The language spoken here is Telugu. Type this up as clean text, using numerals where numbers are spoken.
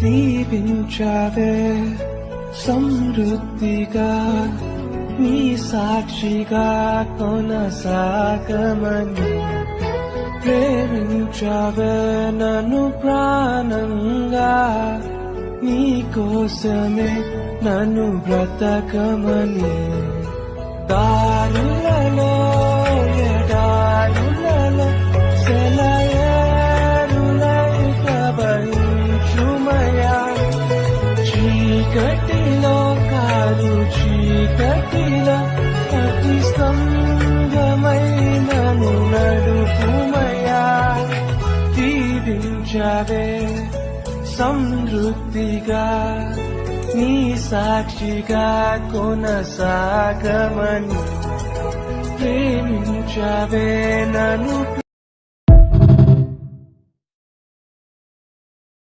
దీవించావే సమృద్ధిగా నీ సాక్షిగా కొనసాగమని ప్రేమించావే నన్ను ప్రాణంగా నీ కోసమే నన్ను బ్రతకమని దారులలో ఎడారులలో సెలయేరులై ప్రవహించుమయా చీకటిలో కాదు చీకటిలో అతి స్తంభమైనను నడుపుమయా దీవించావే సమృద్ధిగా నీ సాక్షిగా కొనసాగమని ప్రేమించావే నన్ను